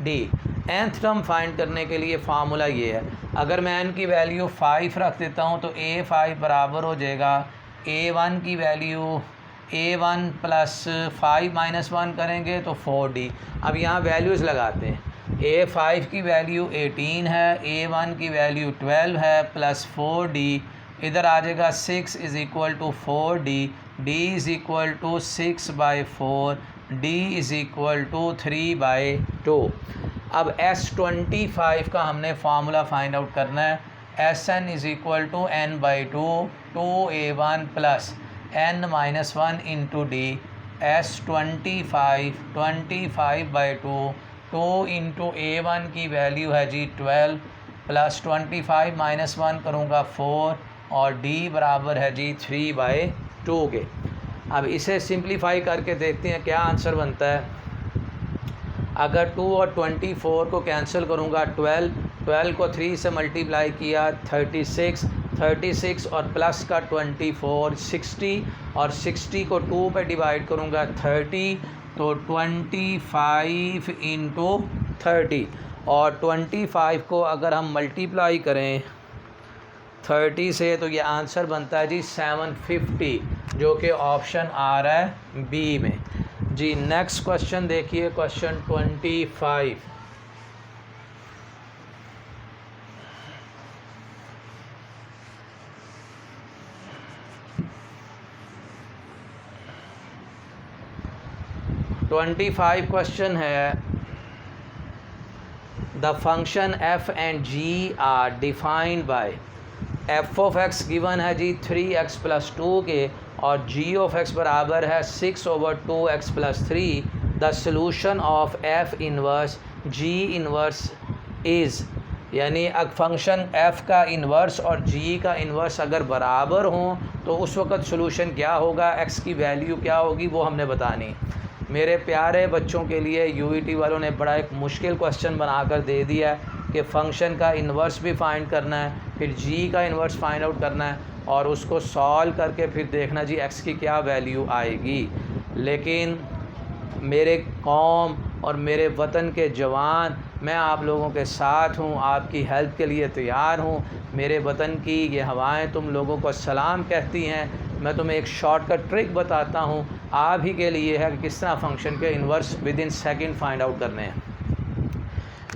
d। nth term find करने के लिए फार्मूला ये है। अगर मैं n की वैल्यू 5 रख देता हूँ तो a5 बराबर हो जाएगा a1 की वैल्यू, a1 + 5 - 1 करेंगे तो 4d। अब यहाँ वैल्यूज़ लगाते हैं। a5 की वैल्यू 18 है, a1 की वैल्यू 12 है, प्लस 4d, इधर आ जाएगा 6 = 4d, d = 6/4, d = 3/2। अब s25 का हमने फार्मूला फाइंड आउट करना है। Sn = n/2, 2a1 + n-1 × d, s25 25/2, 2 × a1 की वैल्यू है जी 12, प्लस 25 - 1 करूँगा 4, और d बराबर है जी 3/2 के। अब इसे सिंप्लीफाई करके देखते हैं क्या आंसर बनता है। अगर 2 और 24 को कैंसिल करूँगा 12 को 3 से मल्टीप्लाई किया 36 और प्लस का 24 60, और 60 को 2 पे डिवाइड करूँगा 30, तो 25 × 30, और 25 को अगर हम मल्टीप्लाई करें 30 से तो ये आंसर बनता है जी 750, जो कि ऑप्शन आ रहा है बी में जी। नेक्स्ट क्वेश्चन देखिए क्वेश्चन 25। क्वेश्चन है, the function f and g are defined by f(x) given है जी 3x + 2 के, और जी ऑफ एक्स बराबर है 6/2x + 3, the solution of F inverse ji inverse is, यानी अगर फंक्शन f का इन्वर्स और g का इन्वर्स अगर बराबर हों तो उस वक़्त सॉल्यूशन क्या होगा, x की वैल्यू क्या होगी, वो हमने बतानी। मेरे प्यारे बच्चों के लिए यूईटी वालों ने बड़ा एक मुश्किल क्वेश्चन बनाकर दे दिया है कि फ़ंक्शन का इन्वर्स भी फाइंड करना है, फिर g का इन्वर्स फाइंड आउट करना है और उसको सॉल्व करके फिर देखना जी x की क्या वैल्यू आएगी। लेकिन मेरे कौम और मेरे वतन के जवान, मैं आप लोगों के साथ हूँ, आपकी हेल्प के लिए तैयार हूँ। मेरे वतन की ये हवाएं तुम लोगों को सलाम कहती हैं। मैं तुम्हें एक शॉर्टकट ट्रिक बताता हूँ, आप ही के लिए है कि किस तरह फंक्शन के inverse with in second find out करने हैं।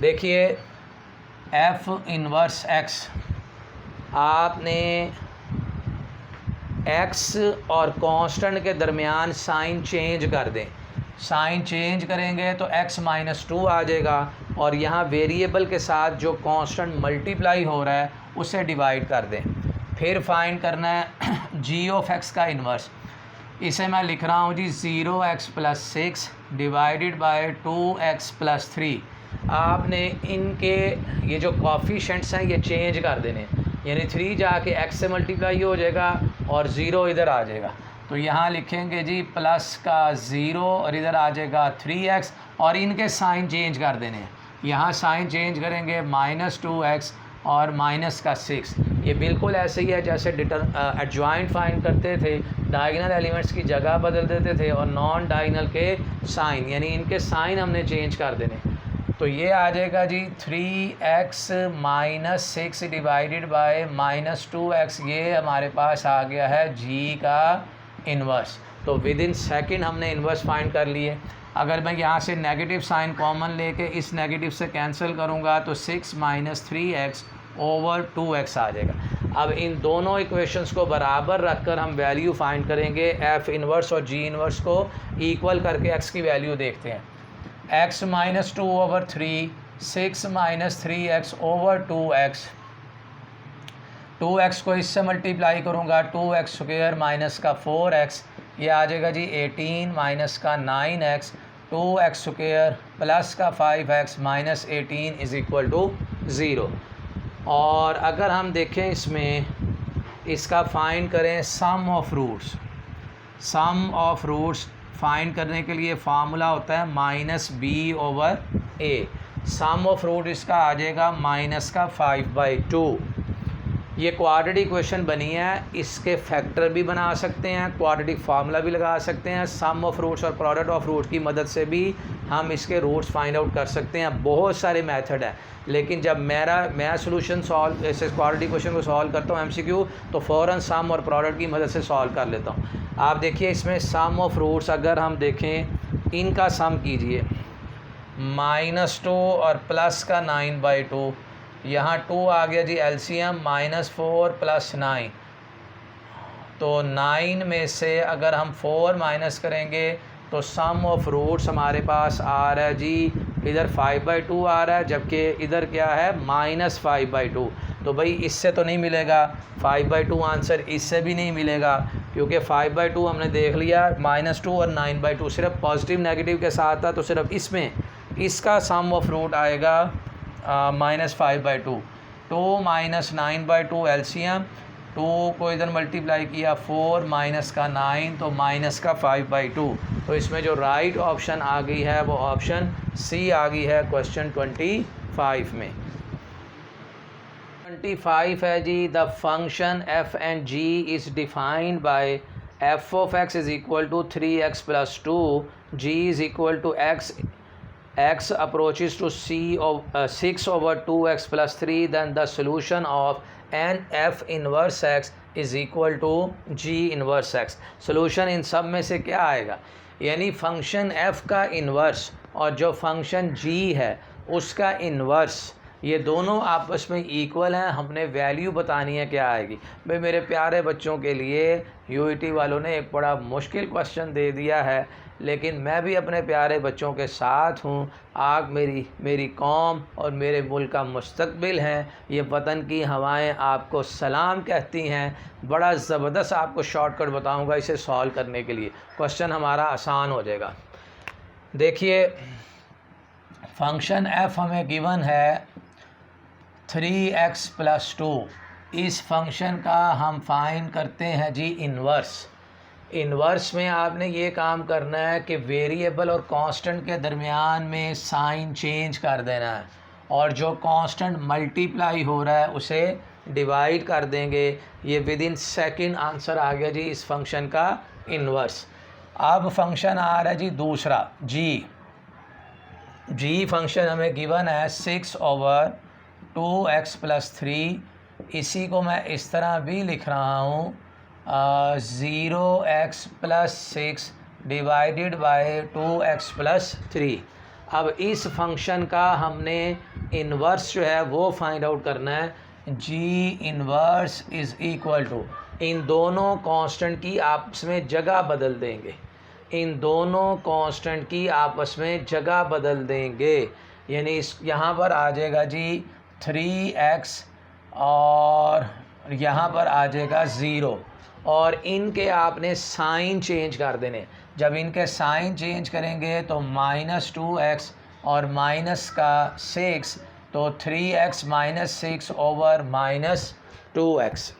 देखिए एफ इन्वर्स एक्स, आपने एक्स और कांस्टेंट के दरमियान साइन चेंज कर दें। साइन चेंज करेंगे तो x - 2 आ जाएगा और यहाँ वेरिएबल के साथ जो कांस्टेंट मल्टीप्लाई हो रहा है उसे डिवाइड कर दें। फिर फाइंड करना है g ऑफ x का इन्वर्स। इसे मैं लिख रहा हूँ जी 0x + 6 डिवाइडेड बाय 2x + 3। आपने इनके ये जो कोएफिशिएंट्स हैं ये चेंज कर देने, यानी 3 जाके x से मल्टीप्लाई हो जाएगा और 0 इधर आ जाएगा। तो यहाँ लिखेंगे जी प्लस का 0 और इधर आ जाएगा 3x और इनके साइन चेंज कर देने हैं। यहाँ साइन चेंज करेंगे -2x और माइनस का 6। ये बिल्कुल ऐसे ही है जैसे एडजॉइंट फाइंड करते थे, डायगोनल एलिमेंट्स की जगह बदल देते थे और नॉन डायगोनल के साइन, यानी इनके साइन हमने चेंज कर देने। तो ये आ जाएगा जी 3x - 6 डिवाइडेड बाय -2x, ये हमारे पास आ गया है g का इन्वर्स। तो विद इन सेकेंड हमने इन्वर्स फाइंड कर लिए। अगर मैं यहाँ से नेगेटिव साइन कॉमन लेके इस नेगेटिव से कैंसिल करूँगा तो 6 - 3x / 2x आ जाएगा। अब इन दोनों इक्वेशंस को बराबर रखकर हम वैल्यू फाइंड करेंगे। एफ इन्वर्स और जी इन्वर्स को इक्वल करके x की वैल्यू देखते हैं। x - 2/3, 6 - 3x / 2x, 2x को इससे मल्टीप्लाई करूँगा 2x² माइनस का 4x, ये आ जाएगा जी 18 माइनस का 9x, 2x² प्लस का 5x माइनस 18 = 0। और अगर हम देखें इसमें इसका फाइंड करें sum of roots. Sum of roots find करने के लिए फार्मूला होता है -b/a। सम ऑफ रूट इसका आ जाएगा -5/2। ये क्वाड्रेटिक इक्वेशन बनी है, इसके फैक्टर भी बना सकते हैं, क्वाड्रेटिक फार्मूला भी लगा सकते हैं। सम ऑफ रूट्स और प्रोडक्ट ऑफ रूट की मदद से भी हम इसके रूट्स फाइंड आउट कर सकते हैं। बहुत सारे मेथड हैं, लेकिन जब मैं सॉल्यूशन सॉल्व ऐसे क्वाड्रेटिक इक्वेशन को सॉल्व करता हूँ MCQ, तो फ़ौरन सम और प्रोडक्ट की मदद से सॉल्व कर लेता हूँ। आप देखिए इसमें सम ऑफ रूट्स अगर हम देखें, इनका सम कीजिए -2 और प्लस का 9/2, यहाँ 2 आ गया जी एलसीएम, -4 + 9, तो 9 में से अगर हम 4 माइनस करेंगे तो सम ऑफ रूट्स हमारे पास आ रहा है जी, इधर 5/2 आ रहा है, जबकि इधर क्या है -5/2। तो भाई इससे तो नहीं मिलेगा 5/2 आंसर, इससे भी नहीं मिलेगा, क्योंकि 5/2 हमने देख लिया, -2 और 9/2 सिर्फ पॉजिटिव नेगेटिव के साथ था, तो सिर्फ इसमें इसका सम ऑफ रूट आएगा -5/2। 2 - 9/2 एलसीएम, 2 को इधर मल्टीप्लाई किया 4 माइनस का 9, तो माइनस का 5/2। तो इसमें जो राइट ऑप्शन आ गई है वो ऑप्शन सी आ गई है क्वेश्चन 25 में। 25 है जी, the function f and g is defined by f of x = 3x + 2, g = x approaches to 6/2x + 3, then the solution of n f inverse x = g inverse x। Solution in सब में से क्या आएगा, यानी function f का inverse और जो function g है उसका इन्वर्स ये दोनों आपस में इक्वल हैं, हमने वैल्यू बतानी है क्या आएगी। भाई मेरे प्यारे बच्चों के लिए यूईटी वालों ने एक बड़ा मुश्किल क्वेश्चन दे दिया है, लेकिन मैं भी अपने प्यारे बच्चों के साथ हूँ। आप मेरी कौम और मेरे मुल्क का मुस्तकबिल हैं। ये वतन की हवाएं आपको सलाम कहती हैं। बड़ा ज़बरदस्त आपको शॉर्टकट बताऊंगा इसे सॉल्व करने के लिए, क्वेश्चन हमारा आसान हो जाएगा। देखिए फंक्शन f हमें गिवन है 3x + 2। इस फंक्शन का हम फाइंड करते हैं जी इन्वर्स में आपने ये काम करना है कि वेरिएबल और कांस्टेंट के दरमियान में साइन चेंज कर देना है, और जो कांस्टेंट मल्टीप्लाई हो रहा है उसे डिवाइड कर देंगे। ये विदिन सेकंड आंसर आ गया जी इस फंक्शन का इन्वर्स। अब फंक्शन आ रहा है जी दूसरा जी फंक्शन हमें गिवन है 6/2x + 3। इसी को मैं इस तरह भी लिख रहा हूँ 0x + 6 डिवाइडेड बाय 2x + 3। अब इस फंक्शन का हमने इन्वर्स जो है वो फाइंड आउट करना है। जी इन्वर्स इज़ इक्वल टू, इन दोनों कांस्टेंट की आपस में जगह बदल देंगे, इन दोनों कांस्टेंट की आपस में जगह बदल देंगे। यानी इस यहाँ पर आ जाएगा जी 3x और यहाँ पर आ जाएगा 0, और इनके आपने साइन चेंज कर देने। जब इनके साइन चेंज करेंगे तो -2x और माइनस का 6, तो 3x - 6 - 2x।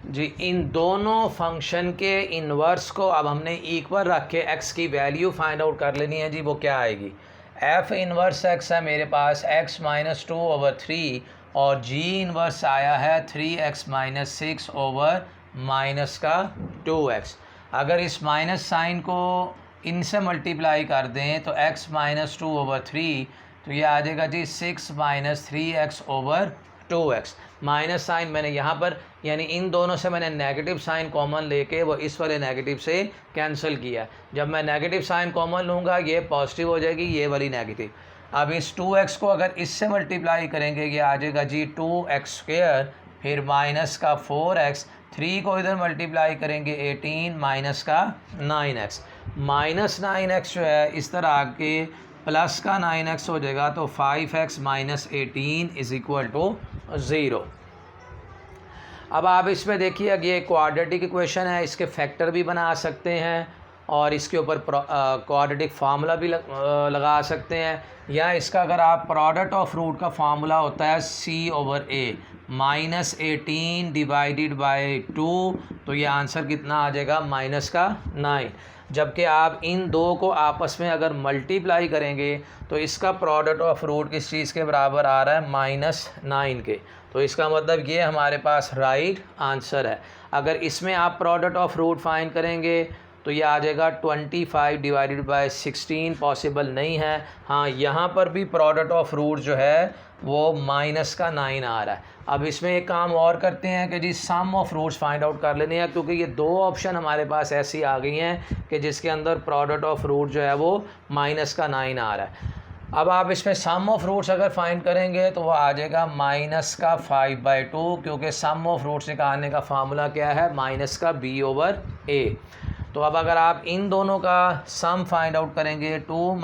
जी इन दोनों फंक्शन के इन्वर्स को अब हमने इक्वल रख के x की वैल्यू फाइंड आउट कर लेनी है जी। वो क्या आएगी, f इन्वर्स x है मेरे पास x - 2/3, और g इन्वर्स आया है 3x - 6/-2x। अगर इस माइनस साइन को इनसे मल्टीप्लाई कर दें तो x - 2/3, तो ये आ जाएगा जी 6 - 3x/2x। माइनस साइन मैंने यहाँ पर यानी इन दोनों से मैंने नेगेटिव साइन कॉमन लेके वो इस वाले नेगेटिव से कैंसिल किया। जब मैं नेगेटिव साइन कॉमन लूँगा ये पॉजिटिव हो जाएगी, ये वाली नेगेटिव। अब इस 2x को अगर इससे मल्टीप्लाई करेंगे ये आ जाएगा जी 2x², फिर माइनस का 4x, 3 को इधर मल्टीप्लाई करेंगे 18 माइनस का 9x। -9x जो है इस तरह आके प्लस का 9x हो जाएगा, तो 5x - 18 = 0। अब आप इसमें देखिए ये क्वाड्रेटिक इक्वेशन है, इसके फैक्टर भी बना सकते हैं और इसके ऊपर क्वाड्रेटिक फार्मूला भी लगा सकते हैं, या इसका अगर आप प्रोडक्ट ऑफ रूट का फार्मूला होता है C/A -18 डिवाइडेड बाय 2, तो ये आंसर कितना आ जाएगा -9। जबकि आप इन दो को आपस में अगर मल्टीप्लाई करेंगे तो इसका प्रोडक्ट ऑफ रूट किस चीज़ के बराबर आ रहा है -9 के। तो इसका मतलब ये हमारे पास राइट आंसर है। अगर इसमें आप प्रोडक्ट ऑफ रूट फाइंड करेंगे तो ये आ जाएगा 25 डिवाइडेड बाय 16, पॉसिबल नहीं है। हाँ यहाँ पर भी प्रोडक्ट ऑफ रूट जो है वो -9 आ रहा है। अब इसमें एक काम और करते हैं कि जी सम ऑफ रूट्स फाइंड आउट कर लेने हैं, क्योंकि ये दो ऑप्शन हमारे पास ऐसी आ गई हैं कि जिसके अंदर प्रोडक्ट ऑफ रूट जो है वो -9 आ रहा है। अब आप इसमें सम ऑफ रूट्स अगर फाइंड करेंगे तो वो आ जाएगा -5/2, क्योंकि सम ऑफ रूट्स निकालने का फार्मूला क्या है -b/a। तो अब अगर आप इन दोनों का सम फाइंड आउट करेंगे 2 -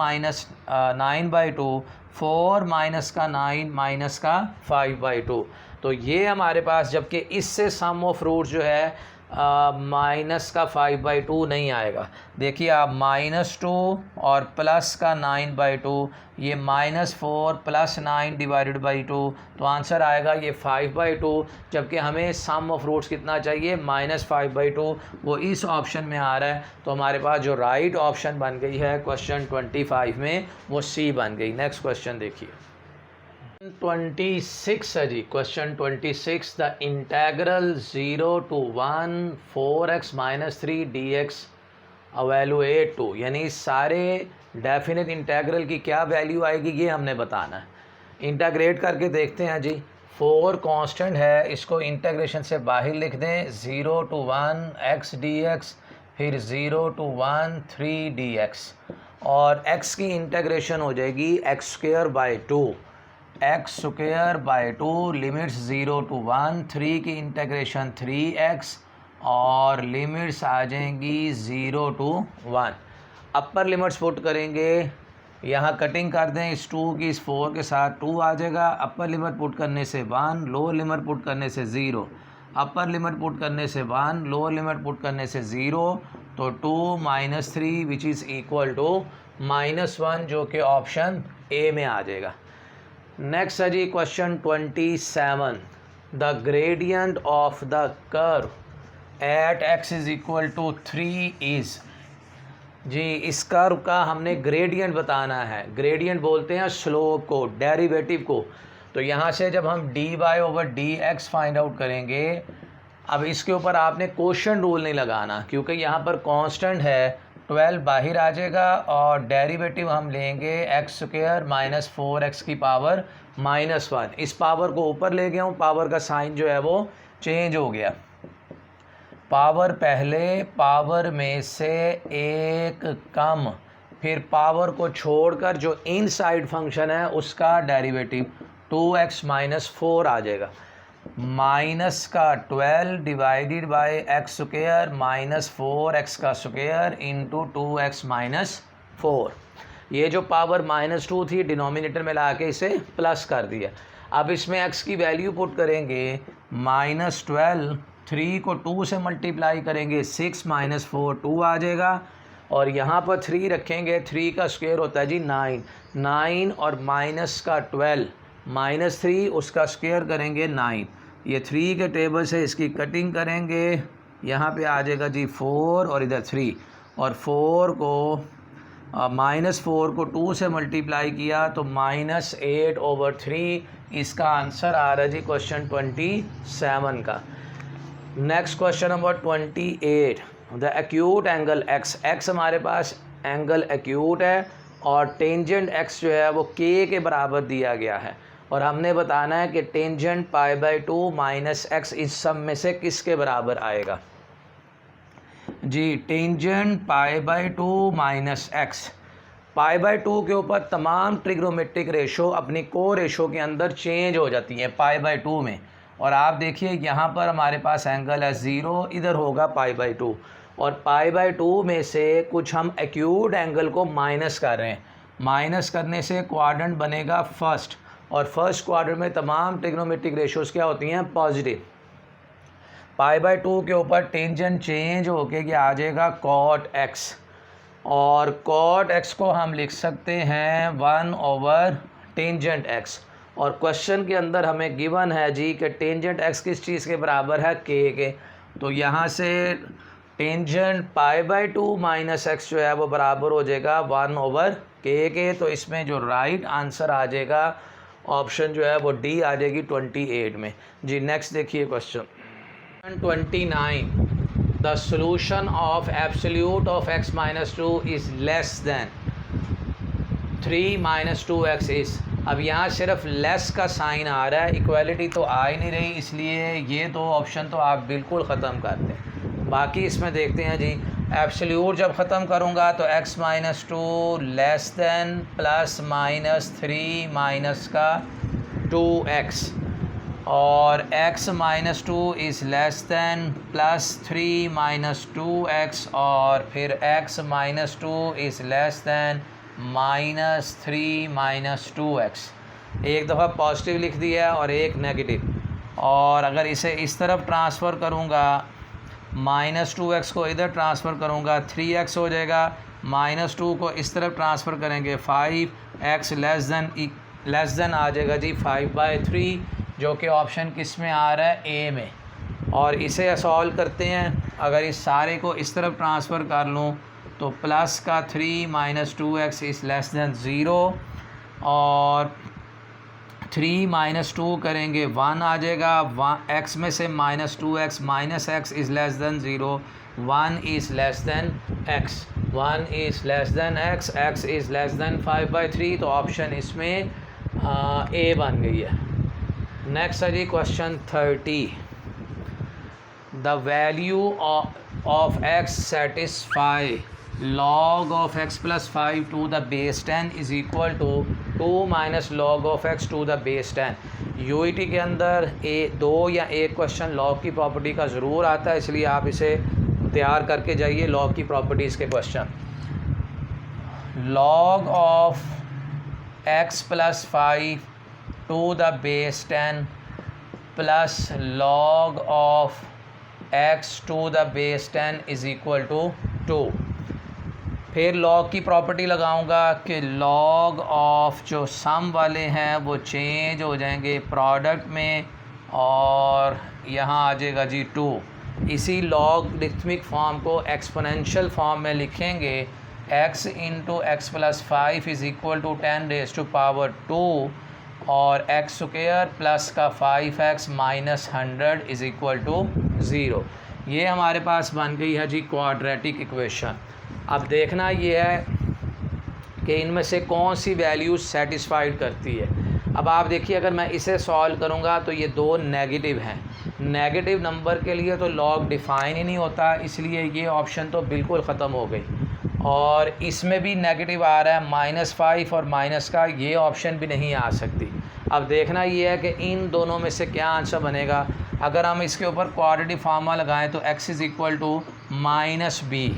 9/2, 4 - 9 - 5/2, तो ये हमारे पास, जबकि इससे सम ऑफ रूट जो है -5/2 नहीं आएगा। देखिए आप -2 और प्लस का 9/2, ये -4 + 9 डिवाइडेड बाई 2, तो आंसर आएगा ये 5/2। जबकि हमें सम ऑफ रूट्स कितना चाहिए -5/2, वो इस ऑप्शन में आ रहा है। तो हमारे पास जो राइट ऑप्शन बन गई है क्वेश्चन 25 में वो सी बन गई। नेक्स्ट क्वेश्चन देखिए 26 है जी। Question 26, the integral 0 to 1 4x - 3 dx evaluate to, यानी सारे डेफिनेट इंटेग्रल की क्या वैल्यू आएगी ये हमने बताना है। इंटीग्रेट करके देखते हैं जी। 4 कांस्टेंट है, इसको इंटीग्रेशन से बाहर लिख दें, 0 to 1 x dx, फिर 0 to 1 3 dx, और x की इंटीग्रेशन हो जाएगी x square by 2, x square by 2 limits 0 to 1, 3 की इंटीग्रेशन 3x और लिमिट्स आ जाएंगी 0 to 1। अपर लिमिट्स पुट करेंगे, यहाँ कटिंग कर दें, इस 2 की इस 4 के साथ 2 आ जाएगा। अपर लिमिट पुट करने से 1, लोअर लिमिट पुट करने से 0, अपर लिमिट पुट करने से 1, लोअर लिमिट पुट करने से 0, तो 2 - 3 विच इज़ इक्वल टू -1, जो कि ऑप्शन ए में आ जाएगा। नेक्स्ट है जी question 27, the gradient of the curve at x is equal to 3 is. जी इस कर्व का हमने ग्रेडियंट बताना है। ग्रेडियंट बोलते हैं स्लोप को, डेरिवेटिव को। तो यहाँ से जब हम dy/dx फाइंड आउट करेंगे, अब इसके ऊपर आपने क्वोशंट रूल नहीं लगाना, क्योंकि यहाँ पर कांस्टेंट है, 12 बाहर आ जाएगा और डेरिवेटिव हम लेंगे x² - 4x की पावर -1। इस पावर को ऊपर ले गया हूँ, पावर का साइन जो है वो चेंज हो गया। पावर पहले, पावर में से एक कम, फिर पावर को छोड़कर जो इनसाइड फंक्शन है उसका डेरिवेटिव 2x - 4 आ जाएगा। माइनस का 12 divided by x square minus 4x का स्क्वायर इंटू 2x - 4। ये जो पावर -2 थी डिनोमिनेटर में ला के इसे प्लस कर दिया। अब इसमें x की वैल्यू पुट करेंगे, -12, 3 को 2 से मल्टीप्लाई करेंगे, 6 - 4 2 आ जाएगा। और यहाँ पर 3 रखेंगे, 3 का स्क्वायर होता है जी 9, 9 और माइनस का 12 -3 उसका स्क्वायर करेंगे 9। ये 3 के टेबल से इसकी कटिंग करेंगे, यहाँ पे आ जाएगा जी 4 और इधर 3, और 4 को -4 को 2 से मल्टीप्लाई किया तो -8/3। इसका आंसर आ रहा है जी क्वेश्चन 27 का। Next question number 28, the acute angle x, x हमारे पास एंगल एक्यूट है और टेंजेंट x जो है वो k के बराबर दिया गया है, और हमने बताना है कि टेंजेंट π/2 - x इस सब में से किसके बराबर आएगा। जी टेंजेंट π/2 - x, π/2 के ऊपर तमाम ट्रिग्नोमेट्रिक रेशो अपनी को रेशो के अंदर चेंज हो जाती हैं π/2 में। और आप देखिए यहाँ पर हमारे पास एंगल है 0, इधर होगा π/2, और π/2 में से कुछ हम एक्यूट एंगल को माइनस कर रहे हैं। माइनस करने से क्वाड्रेंट बनेगा फर्स्ट, और फर्स्ट क्वाड्रेंट में तमाम ट्रिग्नोमेट्रिक रेशोज़ क्या होती हैं, पॉजिटिव। π/2 के ऊपर टेंजेंट चेंज होके क्या आ जाएगा, cot x, और cot x को हम लिख सकते हैं 1/टेंजेंट x। और क्वेश्चन के अंदर हमें गिवन है जी कि टेंजेंट x किस चीज़ के बराबर है, k के। तो यहाँ से टेंजेंट π/2 - x जो है वो बराबर हो जाएगा 1/k के। तो इसमें जो राइट आंसर आ जाएगा ऑप्शन जो है वो डी आ जाएगी 28 में। जी नेक्स्ट देखिए question 29, the solution of absolute of x - 2 is less than 3 - 2x is. अब यहाँ सिर्फ लेस का साइन आ रहा है, इक्वालिटी तो आ ही नहीं रही, इसलिए ये दो ऑप्शन तो आप बिल्कुल ख़त्म कर दें। बाकी इसमें देखते हैं जी, एब्सोल्यूट जब ख़त्म करूँगा तो x - 2 less than plus -3 minus का 2x, और x - 2 is less than +3 - 2x, और फिर x - 2 is less than -3 - 2x। एक दफ़ा पॉजिटिव लिख दिया और एक नेगेटिव, और अगर इसे इस तरफ ट्रांसफ़र करूँगा, -2x को इधर ट्रांसफ़र करूँगा 3x हो जाएगा, -2 को इस तरफ ट्रांसफ़र करेंगे 5x लेस देन आ जाएगा जी 5/3, जो कि ऑप्शन किस में आ रहा है, ए में। और इसे सॉल्व करते हैं, अगर इस सारे को इस तरफ ट्रांसफ़र कर लूँ तो प्लस का 3 - 2x इज़ लेस दैन 0, और 3 - 2 करेंगे 1 आ जाएगा, x में से -2x -x is less than 0, 1 is less than x, 1 is less than x, x is less than 5/3। तो ऑप्शन इसमें ए बन गई है। नेक्स्ट है जी question 30, the value of x satisfy log of x plus 5 to the base 10 is equal to 2 minus log of x to the base 10। UET के अंदर दो या एक क्वेश्चन लॉग की प्रॉपर्टी का ज़रूर आता है, इसलिए आप इसे तैयार करके जाइए लॉग की प्रॉपर्टीज़ के question. log of x plus 5 to the base 10 plus log of x to the base 10 is equal to 2। फिर लॉग की प्रॉपर्टी लगाऊंगा कि लॉग ऑफ जो सम वाले हैं वो चेंज हो जाएंगे प्रोडक्ट में, और यहाँ आ जाएगा जी 2। इसी लॉगरिथमिक फॉर्म को एक्सपोनेंशियल फॉर्म में लिखेंगे, x into x plus 5 is equal to 10 raise to power 2 और एक्स स्क्वायर प्लस का 5x minus 100 is equal to 0। ये हमारे पास बन गई है जी क्वाड्रेटिक इक्वेशन। अब देखना ये है कि इनमें से कौन सी वैल्यू सेटिस्फाइड करती है। अब आप देखिए, अगर मैं इसे सॉल्व करूँगा तो ये दो नेगेटिव हैं। नेगेटिव नंबर के लिए तो लॉग डिफ़ाइन ही नहीं होता, इसलिए ये ऑप्शन तो बिल्कुल ख़त्म हो गई। और इसमें भी नेगेटिव आ रहा है -5 और माइनस का, ये ऑप्शन भी नहीं आ सकती। अब देखना ये है कि इन दोनों में से क्या आंसर बनेगा। अगर हम इसके ऊपर क्वाड्रेटिक फार्मूला लगाएं तो x is equal to -b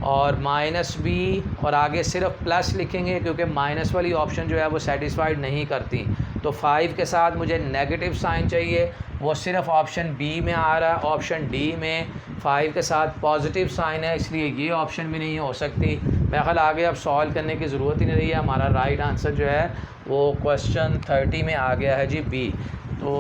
और -b और आगे सिर्फ प्लस लिखेंगे क्योंकि माइनस वाली ऑप्शन जो है वो सेटिस्फाइड नहीं करती। तो 5 के साथ मुझे नेगेटिव साइन चाहिए, वो सिर्फ ऑप्शन बी में आ रहा है। ऑप्शन डी में 5 के साथ पॉजिटिव साइन है, इसलिए ये ऑप्शन भी नहीं हो सकती। मेरा ख्याल आगे अब सॉल्व करने की ज़रूरत ही नहीं रही है। हमारा राइट आंसर जो है वो क्वेश्चन 30 में आ गया है जी बी। तो